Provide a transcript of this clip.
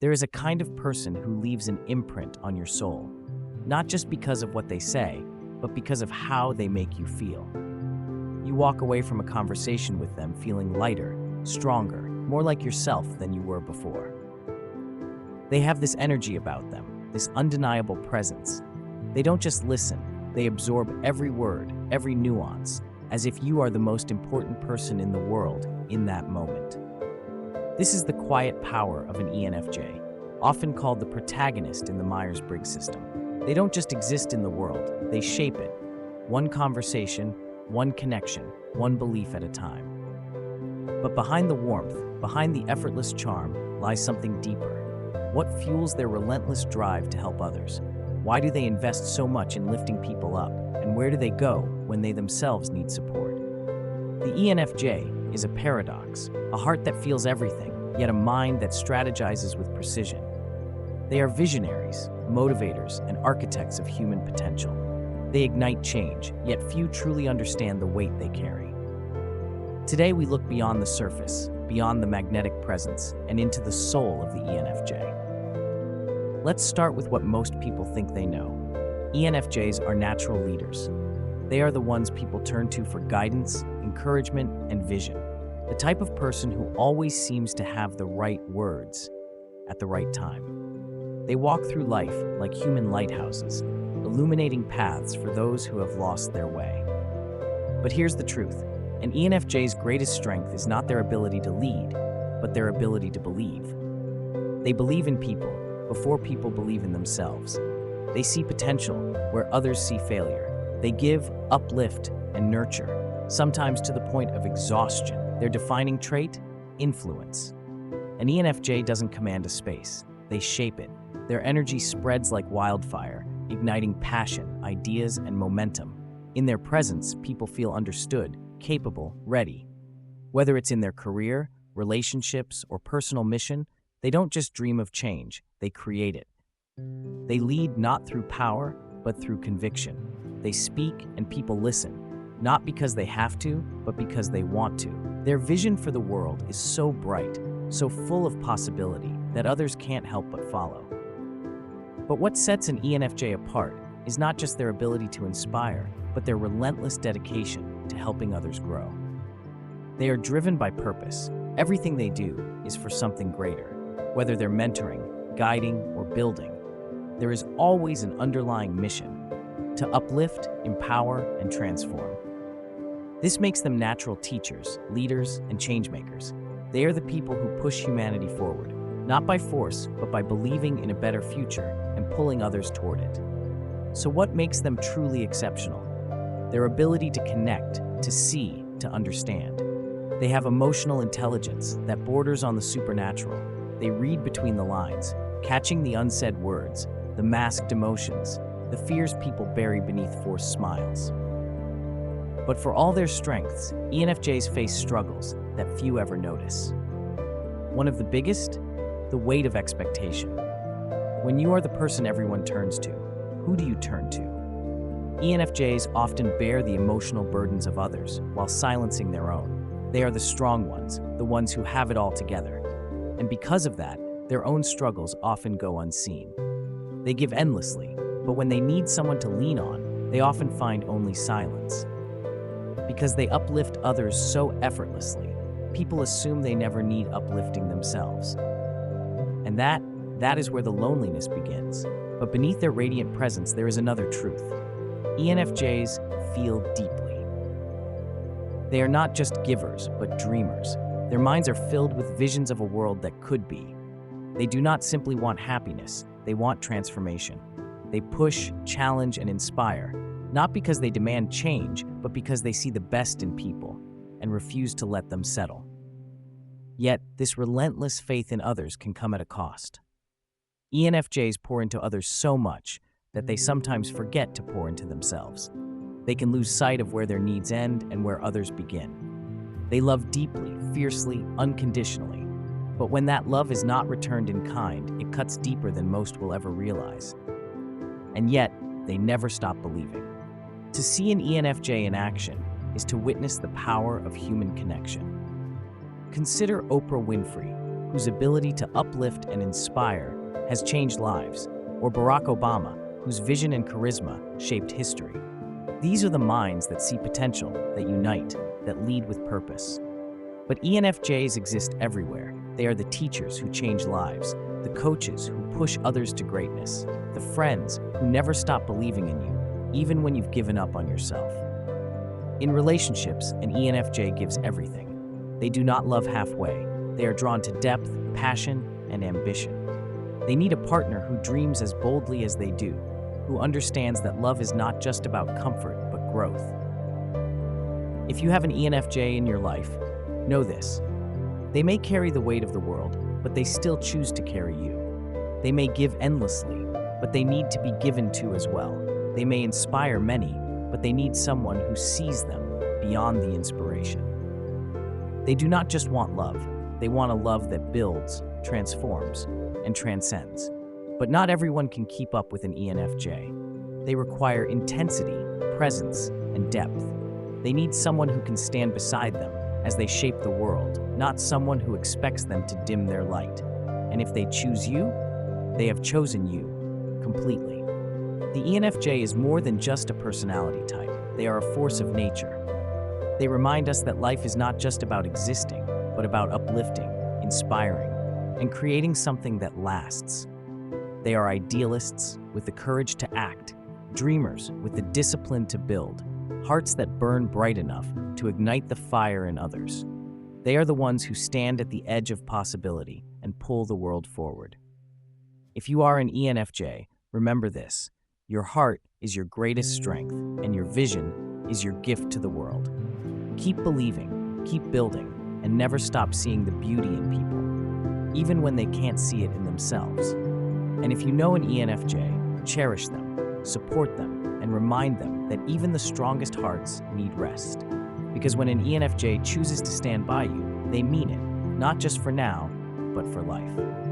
There is a kind of person who leaves an imprint on your soul, not just because of what they say, but because of how they make you feel. You walk away from a conversation with them feeling lighter, stronger, more like yourself than you were before. They have this energy about them, this undeniable presence. They don't just listen, they absorb every word, every nuance, as if you are the most important person in the world in that moment. This is the quiet power of an ENFJ, often called the protagonist in the Myers-Briggs system. They don't just exist in the world, they shape it. One conversation, one connection, one belief at a time. But behind the warmth, behind the effortless charm, lies something deeper. What fuels their relentless drive to help others? Why do they invest so much in lifting people up? And where do they go when they themselves need support? The ENFJ is a paradox, a heart that feels everything, yet a mind that strategizes with precision. They are visionaries, motivators, and architects of human potential. They ignite change, yet few truly understand the weight they carry. Today we look beyond the surface, beyond the magnetic presence, and into the soul of the ENFJ. Let's start with what most people think they know. ENFJs are natural leaders. They are the ones people turn to for guidance, encouragement, and vision. The type of person who always seems to have the right words at the right time. They walk through life like human lighthouses, illuminating paths for those who have lost their way. But here's the truth. An ENFJ's greatest strength is not their ability to lead, but their ability to believe. They believe in people before people believe in themselves. They see potential where others see failure. They give, uplift, and nurture, sometimes to the point of exhaustion. Their defining trait? Influence. An ENFJ doesn't command a space. They shape it. Their energy spreads like wildfire, igniting passion, ideas, and momentum. In their presence, people feel understood, capable, ready. Whether it's in their career, relationships, or personal mission, they don't just dream of change, they create it. They lead not through power, but through conviction. They speak and people listen, not because they have to, but because they want to. Their vision for the world is so bright, so full of possibility, that others can't help but follow. But what sets an ENFJ apart is not just their ability to inspire, but their relentless dedication to helping others grow. They are driven by purpose. Everything they do is for something greater. Whether they're mentoring, guiding, or building, there is always an underlying mission to uplift, empower, and transform. This makes them natural teachers, leaders, and changemakers. They are the people who push humanity forward, not by force, but by believing in a better future and pulling others toward it. So what makes them truly exceptional? Their ability to connect, to see, to understand. They have emotional intelligence that borders on the supernatural. They read between the lines, catching the unsaid words, the masked emotions, the fears people bury beneath forced smiles. But for all their strengths, ENFJs face struggles that few ever notice. One of the biggest? The weight of expectation. When you are the person everyone turns to, who do you turn to? ENFJs often bear the emotional burdens of others while silencing their own. They are the strong ones, the ones who have it all together. And because of that, their own struggles often go unseen. They give endlessly, but when they need someone to lean on, they often find only silence. Because they uplift others so effortlessly, people assume they never need uplifting themselves. And that is where the loneliness begins. But beneath their radiant presence, there is another truth. ENFJs feel deeply. They are not just givers, but dreamers. Their minds are filled with visions of a world that could be. They do not simply want happiness, they want transformation. They push, challenge, and inspire, not because they demand change, but because they see the best in people and refuse to let them settle. Yet, this relentless faith in others can come at a cost. ENFJs pour into others so much that they sometimes forget to pour into themselves. They can lose sight of where their needs end and where others begin. They love deeply, fiercely, unconditionally. But when that love is not returned in kind, it cuts deeper than most will ever realize. And yet, they never stop believing. To see an ENFJ in action is to witness the power of human connection. Consider Oprah Winfrey, whose ability to uplift and inspire has changed lives, or Barack Obama, whose vision and charisma shaped history. These are the minds that see potential, that unite, that lead with purpose. But ENFJs exist everywhere. They are the teachers who change lives, the coaches who push others to greatness, the friends who never stop believing in you, even when you've given up on yourself. In relationships, an ENFJ gives everything. They do not love halfway. They are drawn to depth, passion, and ambition. They need a partner who dreams as boldly as they do, who understands that love is not just about comfort, but growth. If you have an ENFJ in your life, know this. They may carry the weight of the world, but they still choose to carry you. They may give endlessly, but they need to be given to as well. They may inspire many, but they need someone who sees them beyond the inspiration. They do not just want love, they want a love that builds, transforms, and transcends. But not everyone can keep up with an ENFJ. They require intensity, presence, and depth. They need someone who can stand beside them as they shape the world, not someone who expects them to dim their light. And if they choose you, they have chosen you completely. The ENFJ is more than just a personality type. They are a force of nature. They remind us that life is not just about existing, but about uplifting, inspiring, and creating something that lasts. They are idealists with the courage to act, dreamers with the discipline to build, hearts that burn bright enough to ignite the fire in others. They are the ones who stand at the edge of possibility and pull the world forward. If you are an ENFJ, remember this. Your heart is your greatest strength, and your vision is your gift to the world. Keep believing, keep building, and never stop seeing the beauty in people, even when they can't see it in themselves. And if you know an ENFJ, cherish them, support them, and remind them that even the strongest hearts need rest. Because when an ENFJ chooses to stand by you, they mean it, not just for now, but for life.